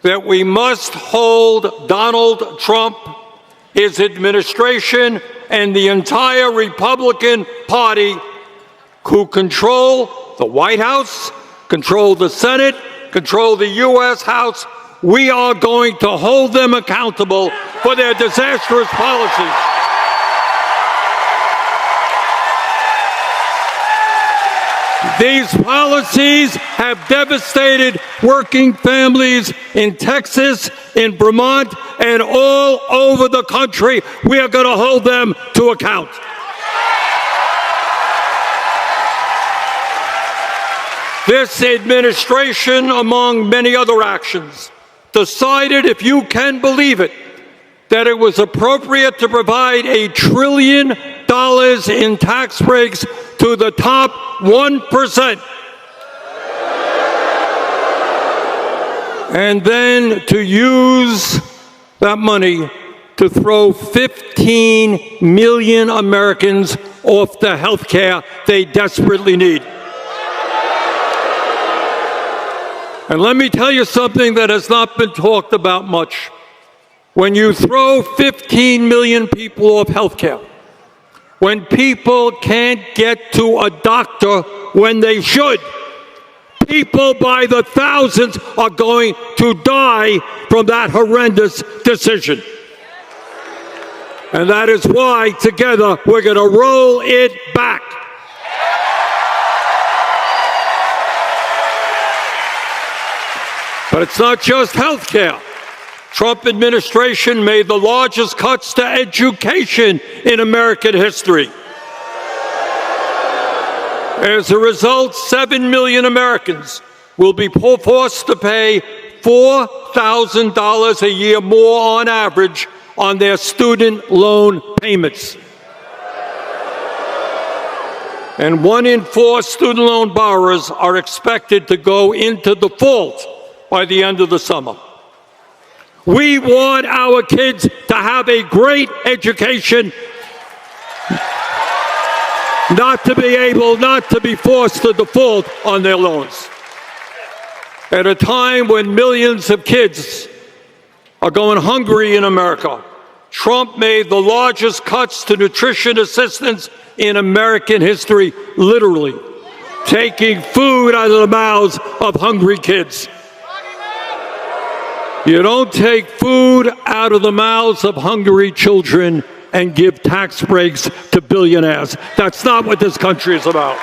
that we must hold Donald Trump, his administration, and the entire Republican Party, who control the White House, control the Senate, control the U.S. House. We are going to hold them accountable for their disastrous policies. These policies have devastated working families in Texas, in Vermont, and all over the country. We are going to hold them to account. This administration, among many other actions, decided, if you can believe it, that it was appropriate to provide $1 trillion in tax breaks to the top 1%. And then to use that money to throw 15 million Americans off the health care they desperately need. And let me tell you something that has not been talked about much. When you throw 15 million people off health care, when people can't get to a doctor when they should, people by the thousands are going to die from that horrendous decision. And that is why, together, we're going to roll it back. But it's not just health care. Trump administration made the largest cuts to education in American history. As a result, 7 million Americans will be forced to pay $4,000 a year more on average on their student loan payments. And 1 in 4 student loan borrowers are expected to go into default by the end of the summer. We want our kids to have a great education, not to be forced to default on their loans. At a time when millions of kids are going hungry in America, Trump made the largest cuts to nutrition assistance in American history, literally taking food out of the mouths of hungry kids. You don't take food out of the mouths of hungry children and give tax breaks to billionaires. That's not what this country is about.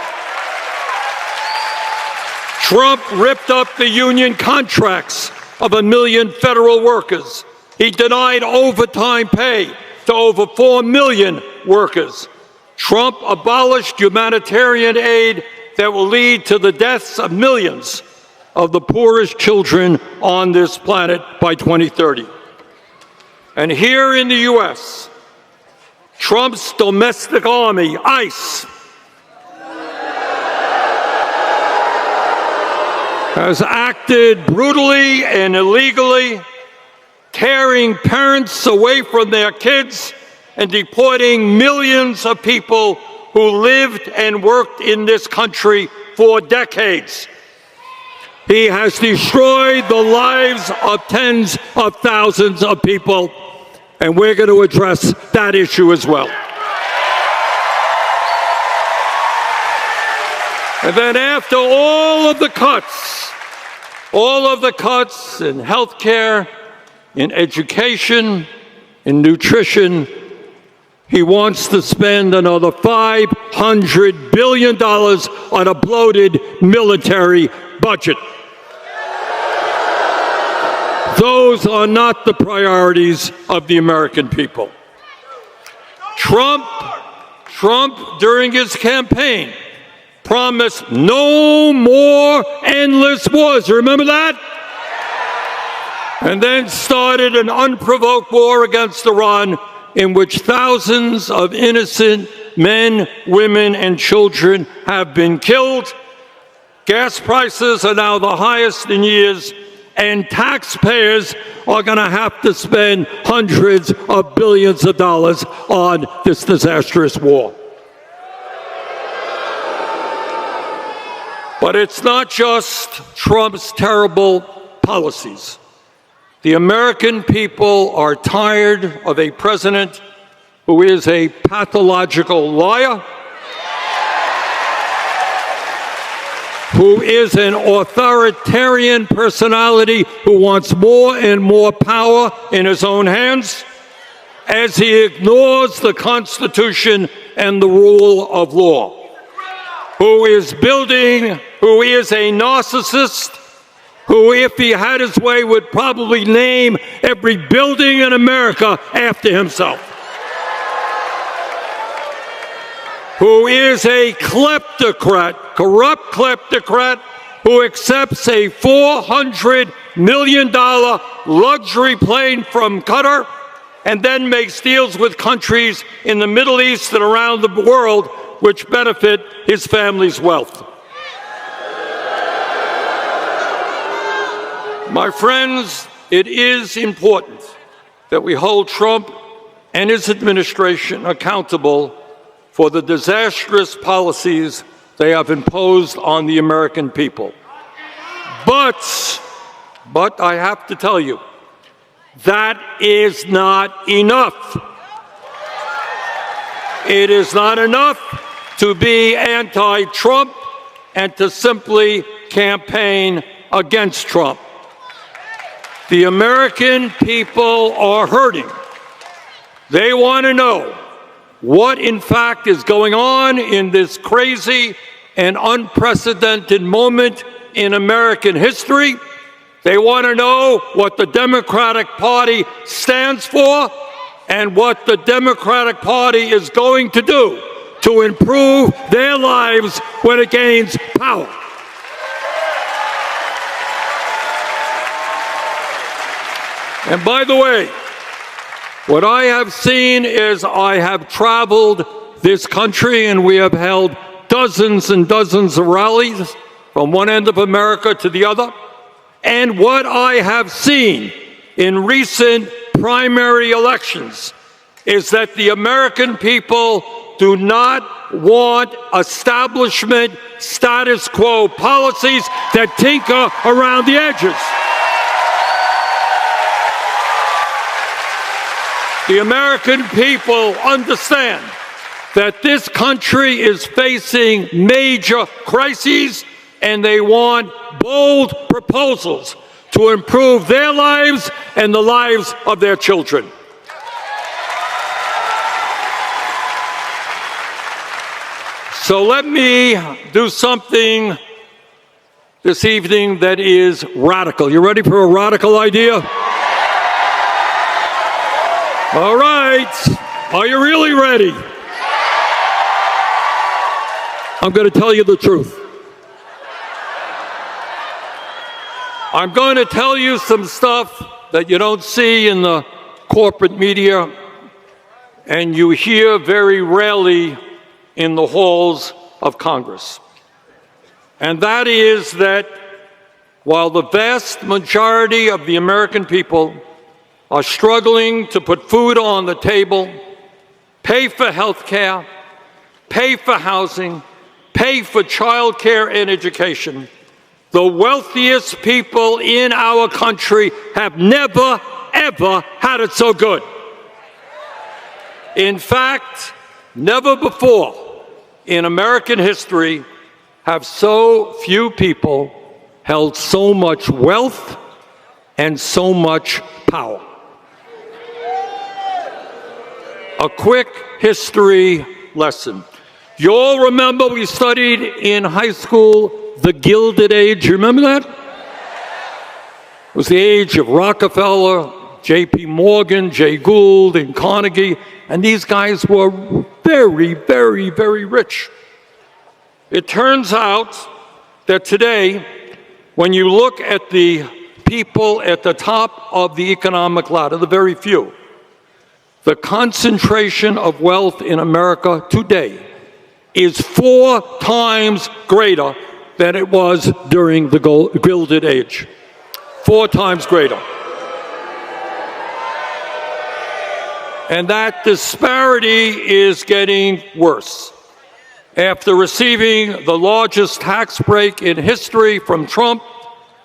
Trump ripped up the union contracts of 1 million federal workers. He denied overtime pay to over 4 million workers. Trump abolished humanitarian aid that will lead to the deaths of millions of the poorest children on this planet by 2030. And here in the U.S., Trump's domestic army, ICE, has acted brutally and illegally, tearing parents away from their kids and deporting millions of people who lived and worked in this country for decades. He has destroyed the lives of tens of thousands of people, and we're going to address that issue as well. And then after all of the cuts in health care, in education, in nutrition, he wants to spend another $500 billion on a bloated military budget. Those are not the priorities of the American people. Trump, during his campaign, promised no more endless wars. Remember that? And then started an unprovoked war against Iran in which thousands of innocent men, women, and children have been killed. Gas prices are now the highest in years, and taxpayers are going to have to spend hundreds of billions of dollars on this disastrous war. But it's not just Trump's terrible policies. The American people are tired of a president who is a pathological liar, who is an authoritarian personality who wants more and more power in his own hands, as he ignores the Constitution and the rule of law, who is a narcissist, who, if he had his way, would probably name every building in America after himself, who is a kleptocrat, corrupt kleptocrat, who accepts a $400 million luxury plane from Qatar and then makes deals with countries in the Middle East and around the world which benefit his family's wealth. My friends, it is important that we hold Trump and his administration accountable for the disastrous policies they have imposed on the American people. But I have to tell you, that is not enough. It is not enough to be anti-Trump and to simply campaign against Trump. The American people are hurting. They want to know what, in fact, is going on in this crazy and unprecedented moment in American history. They want to know what the Democratic Party stands for and what the Democratic Party is going to do to improve their lives when it gains power. And by the way, what I have seen is I have traveled this country and we have held dozens and dozens of rallies from one end of America to the other. And what I have seen in recent primary elections is that the American people do not want establishment status quo policies that tinker around the edges. The American people understand that this country is facing major crises, and they want bold proposals to improve their lives and the lives of their children. So let me do something this evening that is radical. You ready for a radical idea? All right. Are you really ready? I'm going to tell you the truth. I'm going to tell you some stuff that you don't see in the corporate media and you hear very rarely in the halls of Congress. And that is that while the vast majority of the American people are struggling to put food on the table, pay for health care, pay for housing, pay for child care and education, the wealthiest people in our country have never, ever had it so good. In fact, never before in American history have so few people held so much wealth and so much power. A quick history lesson. You all remember we studied in high school the Gilded Age. You remember that? It was the age of Rockefeller, J.P. Morgan, Jay Gould, and Carnegie, and these guys were very, very, very rich. It turns out that today, when you look at the people at the top of the economic ladder, the very few, the concentration of wealth in America today is 4 times greater than it was during the Gilded Age. 4 times greater. And that disparity is getting worse. After receiving the largest tax break in history from Trump,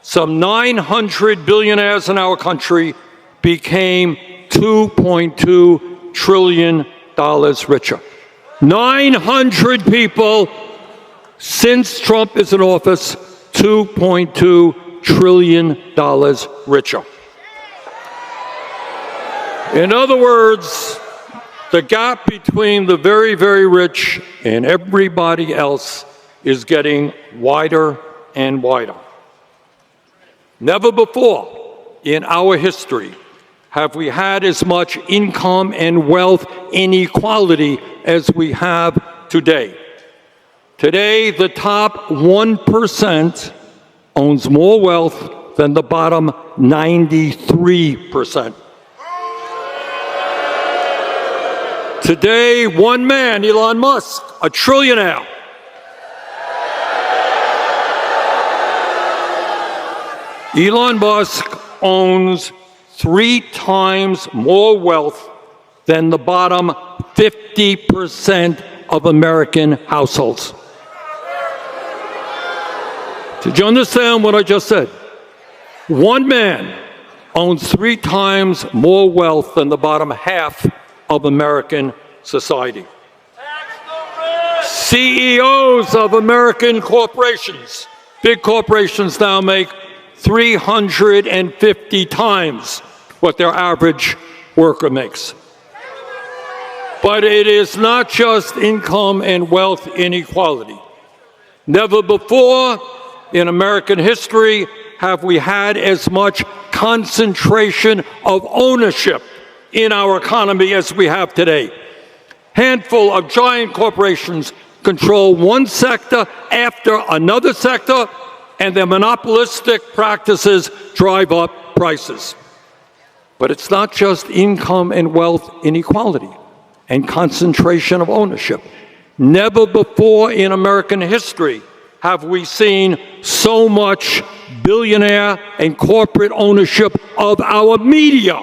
some 900 billionaires in our country became $2.2 trillion richer. 900 people since Trump is in office, $2.2 trillion richer. In other words, the gap between the very, very rich and everybody else is getting wider and wider. Never before in our history have we had as much income and wealth inequality as we have today. Today, the top 1% owns more wealth than the bottom 93%. Today, one man, Elon Musk, a trillionaire, Elon Musk owns 3 times more wealth than the bottom 50% of American households. Did you understand what I just said? One man owns 3 times more wealth than the bottom half of American society. CEOs of American corporations, big corporations now make 350 times what their average worker makes. But it is not just income and wealth inequality. Never before in American history have we had as much concentration of ownership in our economy as we have today. Handful of giant corporations control one sector after another sector, and their monopolistic practices drive up prices. But it's not just income and wealth inequality and concentration of ownership. Never before in American history have we seen so much billionaire and corporate ownership of our media.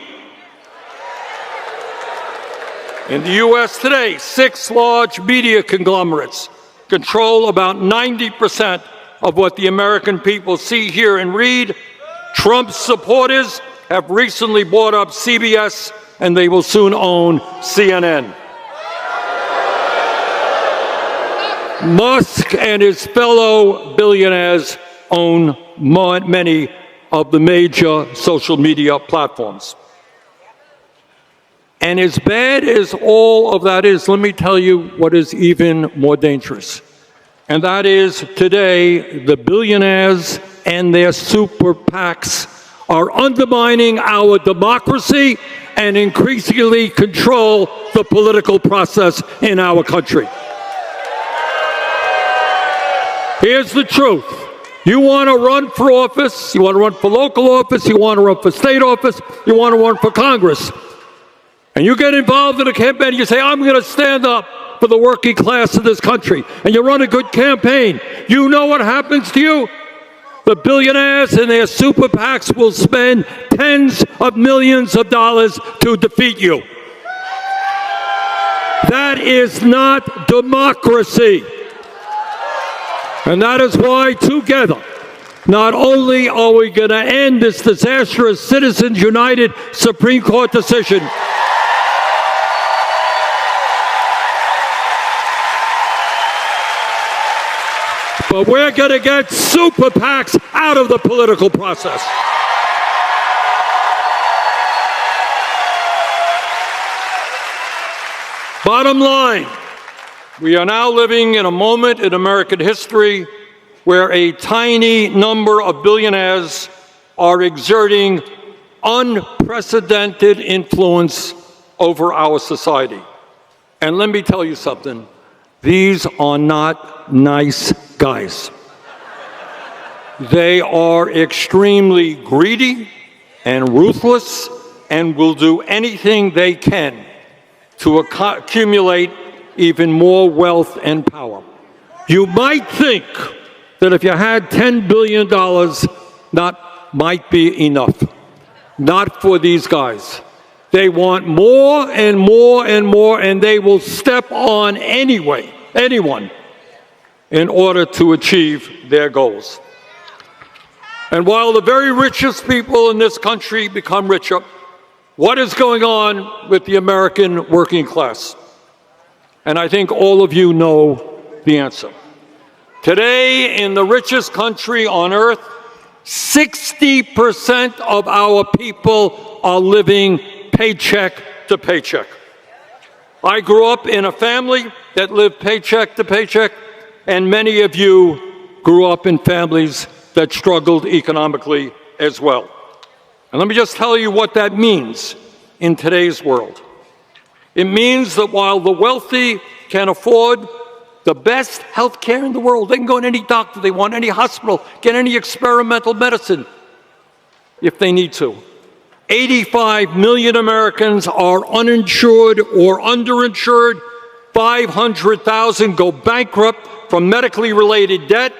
In the U.S. today, 6 large media conglomerates control about 90% of what the American people see, hear, and read. Trump's supporters have recently bought up CBS, and they will soon own CNN. Musk and his fellow billionaires own many of the major social media platforms. And as bad as all of that is, let me tell you what is even more dangerous. And that is, today, the billionaires and their super PACs are undermining our democracy and increasingly control the political process in our country. Here's the truth. You want to run for office, you want to run for local office, you want to run for state office, you want to run for Congress. And you get involved in a campaign, you say, I'm going to stand up for the working class of this country. And you run a good campaign. You know what happens to you? The billionaires and their super PACs will spend tens of millions of dollars to defeat you. That is not democracy. And that is why together, not only are we going to end this disastrous Citizens United Supreme Court decision, but we're going to get super PACs out of the political process. Bottom line, we are now living in a moment in American history where a tiny number of billionaires are exerting unprecedented influence over our society. And let me tell you something, these are not nice guys. They are extremely greedy and ruthless and will do anything they can to accumulate even more wealth and power. You might think that if you had $10 billion, that might be enough. Not for these guys. They want more and more and more, and they will step on anyone, in order to achieve their goals. And while the very richest people in this country become richer, what is going on with the American working class? And I think all of you know the answer. Today, in the richest country on earth, 60% of our people are living paycheck to paycheck. I grew up in a family that lived paycheck to paycheck, and many of you grew up in families that struggled economically as well. And let me just tell you what that means in today's world. It means that while the wealthy can afford the best health care in the world, they can go to any doctor they want, any hospital, get any experimental medicine if they need to. 85 million Americans are uninsured or underinsured. 500,000 go bankrupt from medically related debt.